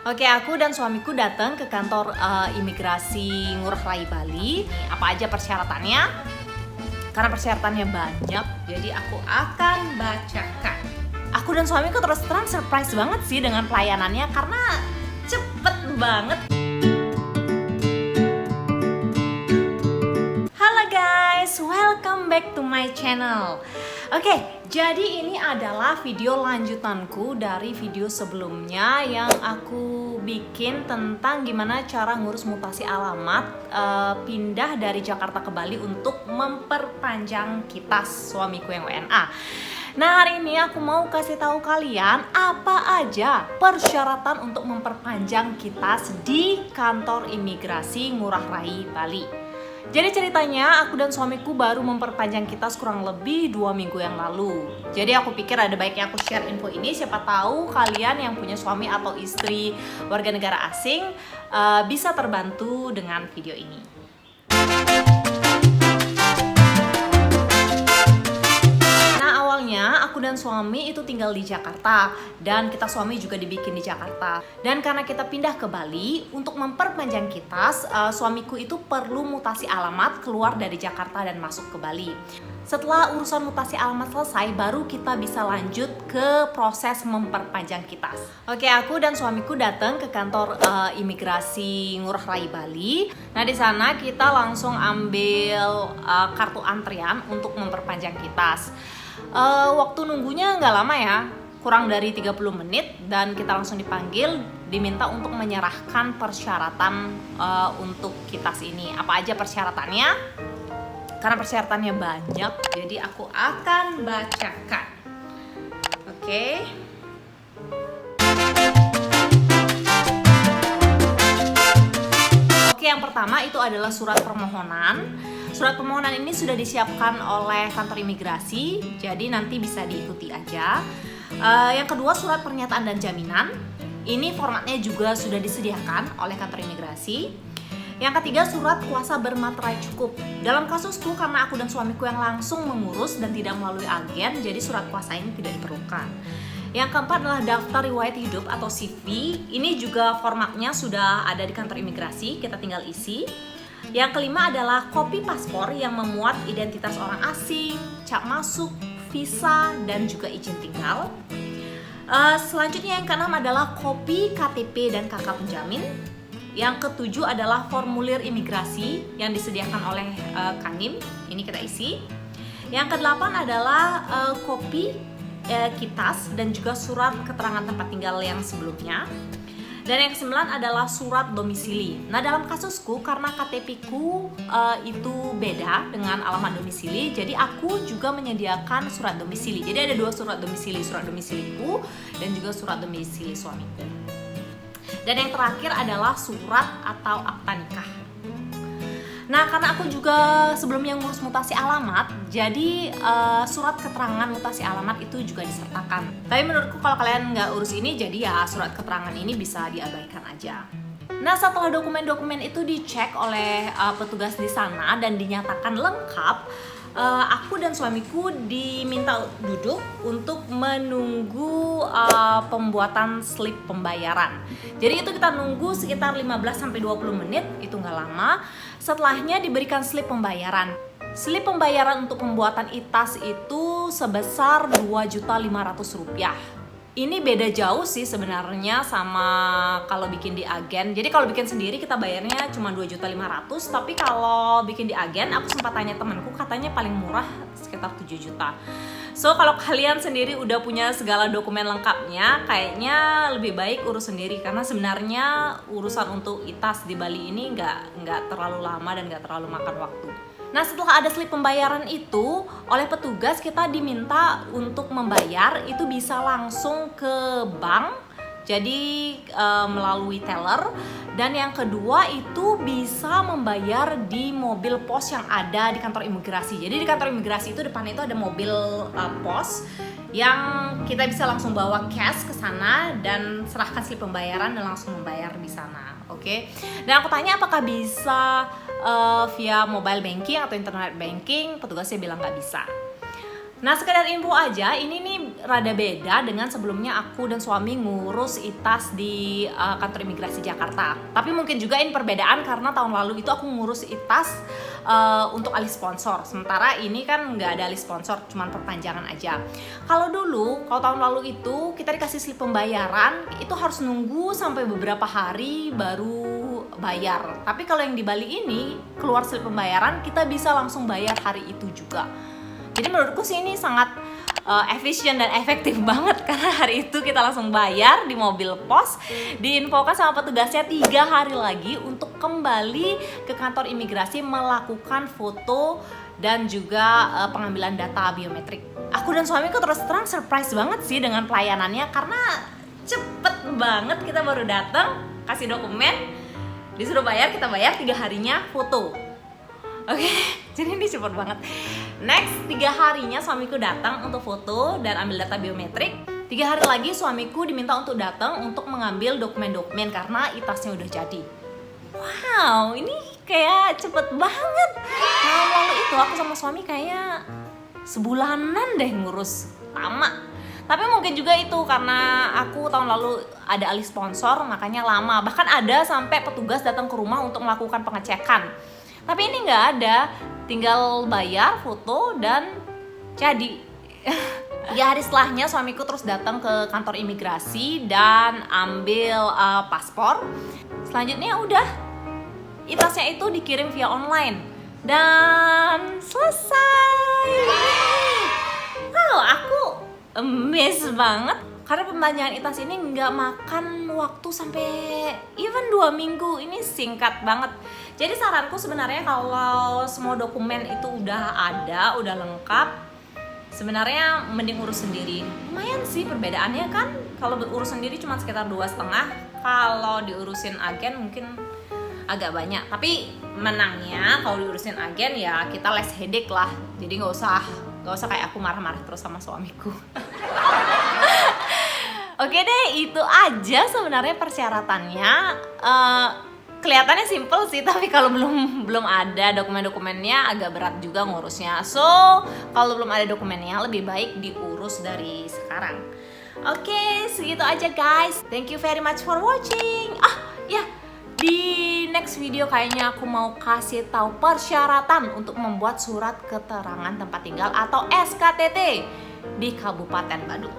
Oke, aku dan suamiku datang ke kantor imigrasi Ngurah Rai Bali. Apa aja persyaratannya? Karena persyaratannya banyak, jadi aku akan bacakan. Aku dan suamiku terus terang surprise banget sih dengan pelayanannya karena cepet banget. Halo guys, welcome back to my channel. Oke, jadi ini adalah video lanjutanku dari video sebelumnya yang aku bikin tentang gimana cara ngurus mutasi alamat pindah dari Jakarta ke Bali untuk memperpanjang kitas suamiku yang WNA. Nah, hari ini aku mau kasih tahu kalian apa aja persyaratan untuk memperpanjang kitas di kantor imigrasi Ngurah Rai Bali. Jadi ceritanya aku dan suamiku baru memperpanjang kitas kurang lebih 2 minggu yang lalu. Jadi aku pikir ada baiknya aku share info ini, siapa tahu kalian yang punya suami atau istri warga negara asing bisa terbantu dengan video ini. Aku dan suami itu tinggal di Jakarta dan kita suami juga dibikin di Jakarta. Dan karena kita pindah ke Bali, untuk memperpanjang kitas, suamiku itu perlu mutasi alamat keluar dari Jakarta dan masuk ke Bali. Setelah urusan mutasi alamat selesai, baru kita bisa lanjut ke proses memperpanjang kitas. Oke, aku dan suamiku datang ke kantor imigrasi Ngurah Rai Bali. Nah, di sana kita langsung ambil kartu antrian untuk memperpanjang kitas. Waktu nunggunya nggak lama ya, kurang dari 30 menit dan kita langsung dipanggil, diminta untuk menyerahkan persyaratan untuk kitas ini. Apa aja persyaratannya? Karena persyaratannya banyak, jadi aku akan bacakan. Oke. Oke, yang pertama itu adalah surat permohonan. Surat permohonan ini sudah disiapkan oleh kantor imigrasi, jadi nanti bisa diikuti aja. Yang kedua, surat pernyataan dan jaminan. Ini formatnya juga sudah disediakan oleh kantor imigrasi. Yang ketiga, surat kuasa bermaterai cukup. Dalam kasusku, karena aku dan suamiku yang langsung mengurus dan tidak melalui agen, jadi surat kuasa ini tidak diperlukan. Yang keempat adalah daftar riwayat hidup atau CV. Ini juga formatnya sudah ada di kantor imigrasi, kita tinggal isi. Yang kelima adalah kopi paspor yang memuat identitas orang asing, cap masuk, visa, dan juga izin tinggal. Selanjutnya yang keenam adalah kopi KTP dan KK penjamin. Yang ketujuh adalah formulir imigrasi yang disediakan oleh Kandim. Ini kita isi. Yang kedelapan adalah kopi kitas dan juga surat keterangan tempat tinggal yang sebelumnya. Dan yang kesembilan adalah surat domisili. Nah, dalam kasusku karena KTP-ku itu beda dengan alamat domisili, jadi aku juga menyediakan surat domisili. Jadi ada 2 surat domisiliku dan juga surat domisili suamiku. Dan yang terakhir adalah surat atau akta nikah. Nah, karena aku juga sebelumnya ngurus mutasi alamat, jadi surat keterangan mutasi alamat itu juga disertakan. Tapi menurutku kalau kalian nggak urus ini, jadi ya surat keterangan ini bisa diabaikan aja. Nah, setelah dokumen-dokumen itu dicek oleh petugas di sana dan dinyatakan lengkap, aku dan suamiku diminta duduk untuk menunggu pembuatan slip pembayaran. Jadi itu kita nunggu sekitar 15-20 menit, itu nggak lama. Setelahnya diberikan slip pembayaran. Slip pembayaran untuk pembuatan ITAS itu sebesar Rp2.500.000. Ini beda jauh sih sebenarnya sama kalau bikin di agen. Jadi kalau bikin sendiri kita bayarnya cuma Rp2.500.000, tapi kalau bikin di agen, aku sempat tanya temanku, katanya paling murah sekitar 7 juta. So kalau kalian sendiri udah punya segala dokumen lengkapnya, kayaknya lebih baik urus sendiri karena sebenarnya urusan untuk ITAS di Bali ini nggak terlalu lama dan nggak terlalu makan waktu. Nah, setelah ada slip pembayaran itu, oleh petugas kita diminta untuk membayar itu bisa langsung ke bank, jadi melalui teller. Dan yang kedua itu bisa membayar di mobil pos yang ada di kantor imigrasi. Jadi di kantor imigrasi itu depannya itu ada mobil pos yang kita bisa langsung bawa cash ke sana dan serahkan slip pembayaran dan langsung membayar di sana. Oke. Dan aku tanya apakah bisa via mobile banking atau internet banking, petugasnya bilang nggak bisa. Nah, sekedar info aja, ini nih rada beda dengan sebelumnya aku dan suami ngurus ITAS di kantor imigrasi Jakarta. Tapi mungkin juga ini perbedaan karena tahun lalu itu aku ngurus ITAS untuk alih sponsor. Sementara ini kan nggak ada alih sponsor, cuman perpanjangan aja. Kalau tahun lalu itu kita dikasih slip pembayaran, itu harus nunggu sampai beberapa hari baru bayar. Tapi kalau yang di Bali ini, keluar slip pembayaran, kita bisa langsung bayar hari itu juga. Jadi menurutku sih ini sangat efisien dan efektif banget karena hari itu kita langsung bayar di mobil pos, diinfokan sama petugasnya 3 hari lagi untuk kembali ke kantor imigrasi melakukan foto dan juga pengambilan data biometrik. Aku dan suamiku terus terang surprise banget sih dengan pelayanannya karena cepet banget, kita baru datang kasih dokumen, disuruh bayar, kita bayar 3 harinya foto. Oke, jadi ini cepet banget. Next, 3 harinya suamiku datang untuk foto dan ambil data biometrik. 3 hari lagi suamiku diminta untuk datang untuk mengambil dokumen-dokumen karena ITASnya udah jadi. Wow, ini kayak cepet banget. Tahun lalu itu aku sama suami kayak sebulanan deh ngurus, lama. Tapi mungkin juga itu karena aku tahun lalu ada alih sponsor, makanya lama. Bahkan ada sampai petugas datang ke rumah untuk melakukan pengecekan. Tapi ini nggak ada, tinggal bayar, foto, dan jadi. 3 hari setelahnya suamiku terus datang ke kantor imigrasi dan ambil paspor. Selanjutnya udah, ITASnya itu dikirim via online dan selesai. Wow, aku amazed banget karena pembayaran ITAS ini nggak makan waktu sampai even 2 minggu. Ini singkat banget. Jadi saranku sebenarnya kalau semua dokumen itu udah ada, udah lengkap, sebenarnya mending urus sendiri. Lumayan sih perbedaannya kan, kalau urus sendiri cuma sekitar 2,5, kalau diurusin agen mungkin agak banyak. Tapi menangnya kalau diurusin agen ya kita less headache lah. Jadi nggak usah kayak aku marah-marah terus sama suamiku. Oke deh, itu aja sebenarnya persyaratannya. Kelihatannya simple sih, tapi kalau belum ada dokumen-dokumennya agak berat juga ngurusnya. So, kalau belum ada dokumennya lebih baik diurus dari sekarang. Oke, segitu aja guys. Thank you very much for watching. Di next video kayaknya aku mau kasih tahu persyaratan untuk membuat surat keterangan tempat tinggal atau SKTT di Kabupaten Badung.